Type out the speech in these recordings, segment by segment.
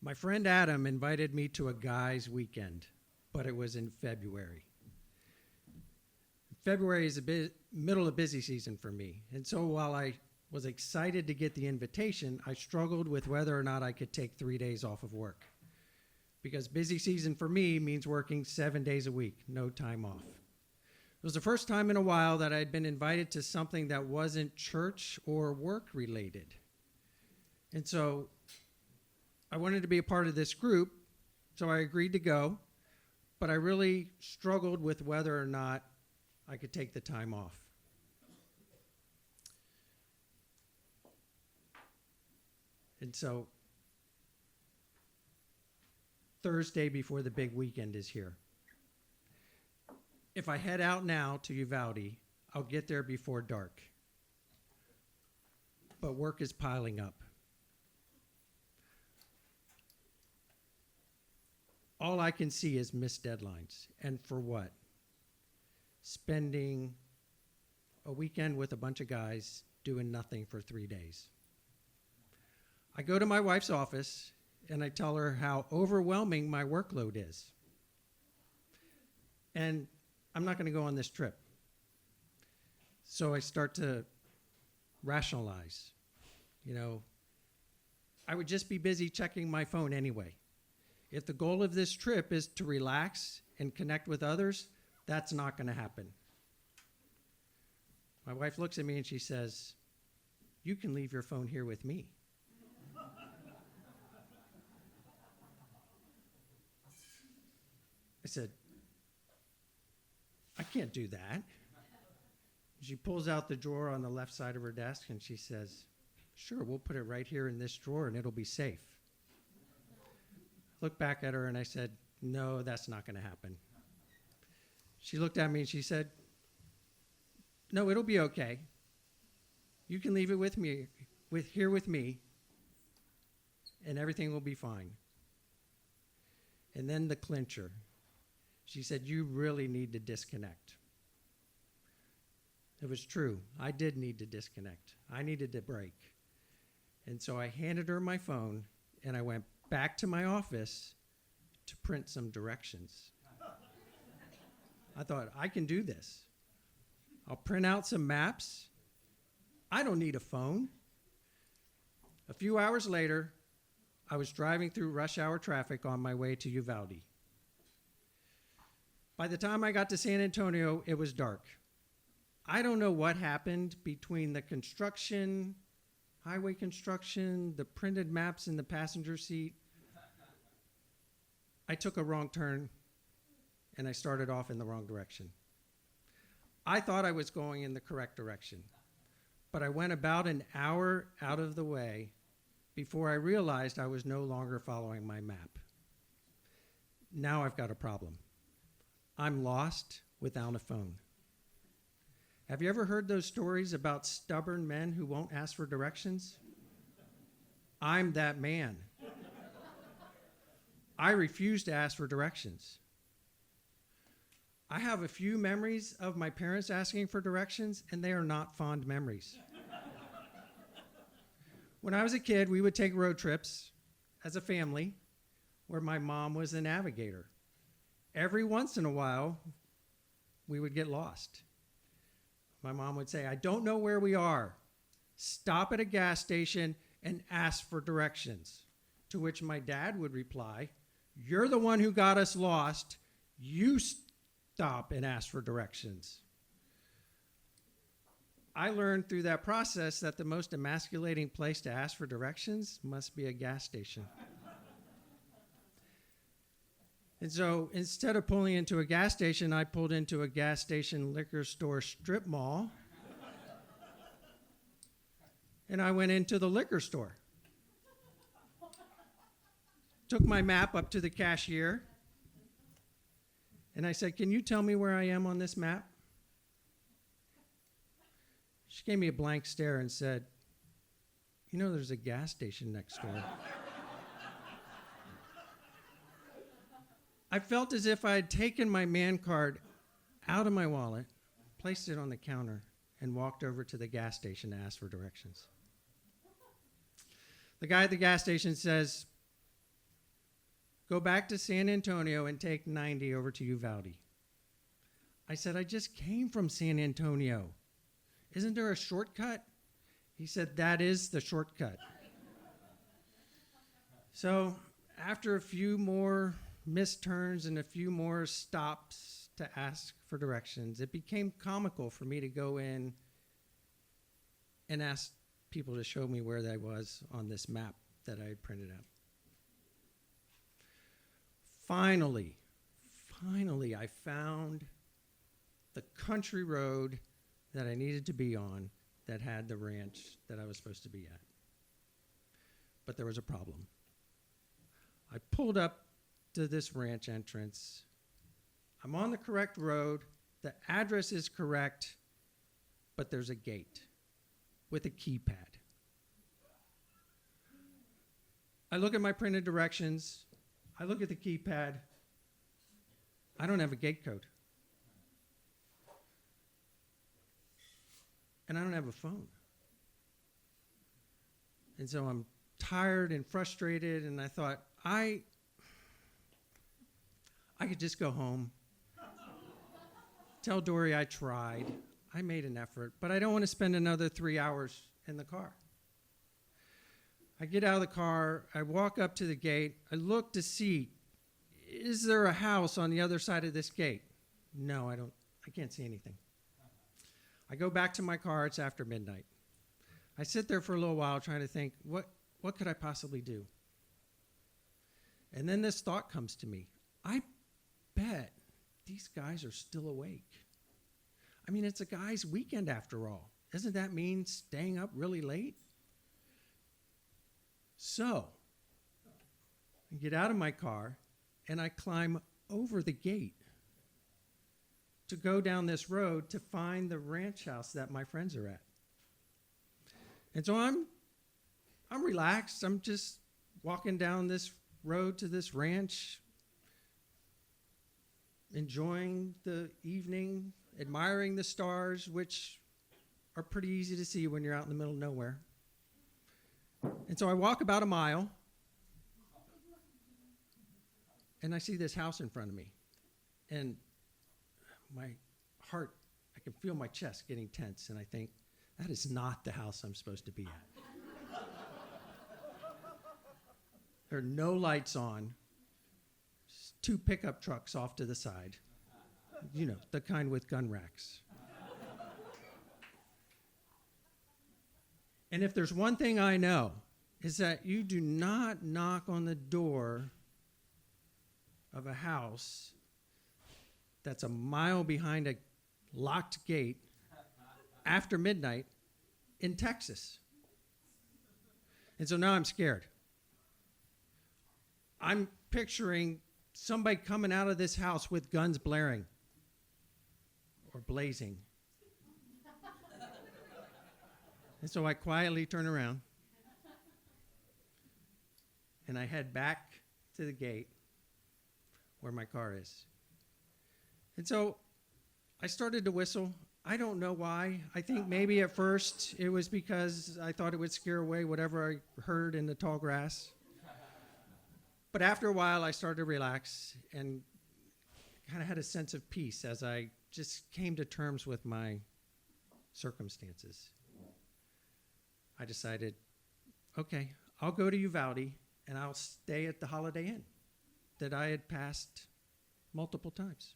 My friend Adam invited me to a guy's weekend, but it was in February. February is middle of busy season for me, and so while I was excited to get the invitation, I struggled with whether or not I could take 3 days off of work. Because busy season for me means working 7 days a week, no time off. It was the first time in a while that I'd been invited to something that wasn't church or work related. And so I wanted to be a part of this group, so I agreed to go, but I really struggled with whether or not I could take the time off. And so Thursday before the big weekend is here. If I head out now to Uvalde, I'll get there before dark. But work is piling up. All I can see is missed deadlines. And for what? Spending a weekend with a bunch of guys doing nothing for 3 days. I go to my wife's office and I tell her how overwhelming my workload is. And I'm not going to go on this trip. So I start to rationalize. I would just be busy checking my phone anyway. If the goal of this trip is to relax and connect with others, that's not going to happen. My wife looks at me and she says, "You can leave your phone here with me." I said, "I can't do that." She pulls out the drawer on the left side of her desk and she says, "Sure, we'll put it right here in this drawer and it'll be safe." I looked back at her and I said, "No, that's not going to happen." She looked at me and she said, "No, it'll be okay. You can leave it with me, here with me, and everything will be fine." And then the clincher. She said, "You really need to disconnect." It was true. I did need to disconnect. I needed to break. And so I handed her my phone, and I went back to my office to print some directions. I thought, I can do this. I'll print out some maps. I don't need a phone. A few hours later, I was driving through rush hour traffic on my way to Uvalde. By the time I got to San Antonio, it was dark. I don't know what happened between the construction, highway construction, the printed maps in the passenger seat. I took a wrong turn and I started off in the wrong direction. I thought I was going in the correct direction, but I went about an hour out of the way before I realized I was no longer following my map. Now I've got a problem. I'm lost without a phone. Have you ever heard those stories about stubborn men who won't ask for directions? I'm that man. I refuse to ask for directions. I have a few memories of my parents asking for directions, and they are not fond memories. When I was a kid, we would take road trips as a family where my mom was the navigator. Every once in a while, we would get lost. My mom would say, "I don't know where we are. Stop at a gas station and ask for directions." To which my dad would reply, "You're the one who got us lost. You stop and ask for directions." I learned through that process that the most emasculating place to ask for directions must be a gas station. And so instead of pulling into a gas station, I pulled into a gas station liquor store strip mall. And I went into the liquor store. Took my map up to the cashier. And I said, "Can you tell me where I am on this map?" She gave me a blank stare and said, "There's a gas station next door." I felt as if I had taken my man card out of my wallet, placed it on the counter, and walked over to the gas station to ask for directions. The guy at the gas station says, go back to San Antonio and take 90 over to Uvalde. I said, I just came from San Antonio. Isn't there a shortcut? He said, that is the shortcut. So after a few more missed turns and a few more stops to ask for directions, it became comical for me to go in and ask people to show me where I was on this map that I had printed out. Finally, I found the country road that I needed to be on that had the ranch that I was supposed to be at. But there was a problem. I pulled up to this ranch entrance. I'm on the correct road. The address is correct, but there's a gate with a keypad. I look at my printed directions. I look at the keypad. I don't have a gate code. And I don't have a phone. And so I'm tired and frustrated, and I thought, I could just go home, tell Dory I tried, I made an effort, but I don't want to spend another 3 hours in the car. I get out of the car, I walk up to the gate, I look to see, is there a house on the other side of this gate? No, I can't see anything. I go back to my car, it's after midnight. I sit there for a little while trying to think, what could I possibly do? And then this thought comes to me. I bet these guys are still awake. I mean, it's a guy's weekend after all. Doesn't that mean staying up really late? So, I get out of my car and I climb over the gate to go down this road to find the ranch house that my friends are at. And so I'm relaxed. I'm just walking down this road to this ranch, enjoying the evening, admiring the stars, which are pretty easy to see when you're out in the middle of nowhere. And so I walk about a mile, and I see this house in front of me. And my heart, I can feel my chest getting tense, and I think, that is not the house I'm supposed to be at. There are no lights on, just 2 pickup trucks off to the side. You know, the kind with gun racks. And if there's one thing I know, is that you do not knock on the door of a house that's a mile behind a locked gate after midnight in Texas. And so now I'm scared. I'm picturing somebody coming out of this house with guns blaring or blazing. And so I quietly turn around and I head back to the gate where my car is. And so I started to whistle. I don't know why. I think maybe at first it was because I thought it would scare away whatever I heard in the tall grass. But after a while, I started to relax and kind of had a sense of peace as I just came to terms with my circumstances. I decided, okay, I'll go to Uvalde and I'll stay at the Holiday Inn that I had passed multiple times.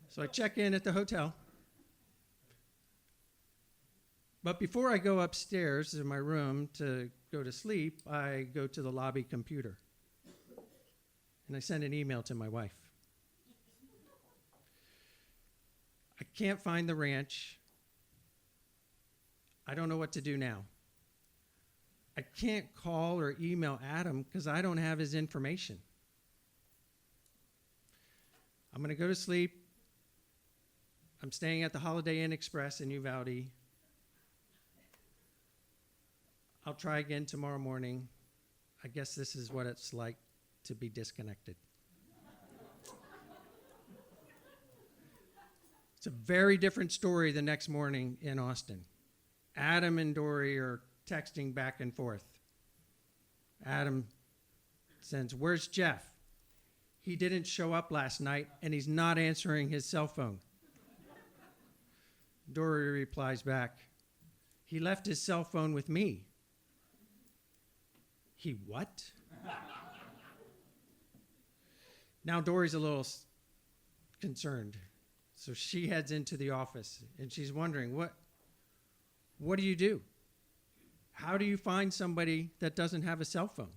So I check in at the hotel. But before I go upstairs in my room to go to sleep, I go to the lobby computer. And I send an email to my wife. I can't find the ranch. I don't know what to do now. I can't call or email Adam because I don't have his information. I'm going to go to sleep. I'm staying at the Holiday Inn Express in Uvalde. I'll try again tomorrow morning. I guess this is what it's like to be disconnected. It's a very different story the next morning in Austin. Adam and Dory are texting back and forth. Adam sends, "Where's Jeff? He didn't show up last night, and he's not answering his cell phone." Dory replies back, "He left his cell phone with me." "He what?" Now Dory's a little concerned. So she heads into the office, and she's wondering, what do you do? How do you find somebody that doesn't have a cell phone?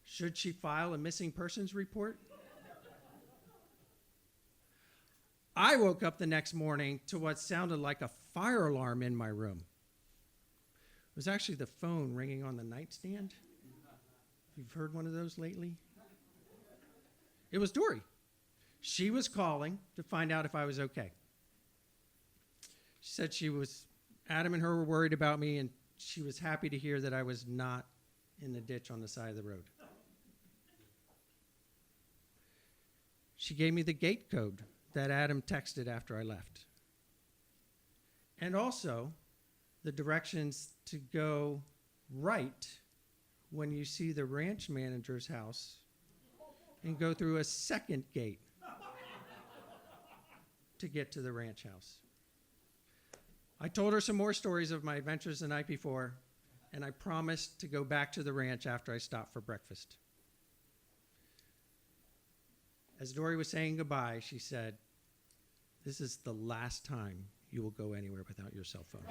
Should she file a missing persons report? I woke up the next morning to what sounded like a fire alarm in my room. It was actually the phone ringing on the nightstand. You've heard one of those lately? It was Dory. She was calling to find out if I was okay. She said Adam and her were worried about me, and she was happy to hear that I was not in the ditch on the side of the road. She gave me the gate code that Adam texted after I left. And also the directions to go right when you see the ranch manager's house and go through a second gate to get to the ranch house. I told her some more stories of my adventures the night before, and I promised to go back to the ranch after I stopped for breakfast. As Dory was saying goodbye, she said, "This is the last time you will go anywhere without your cell phone."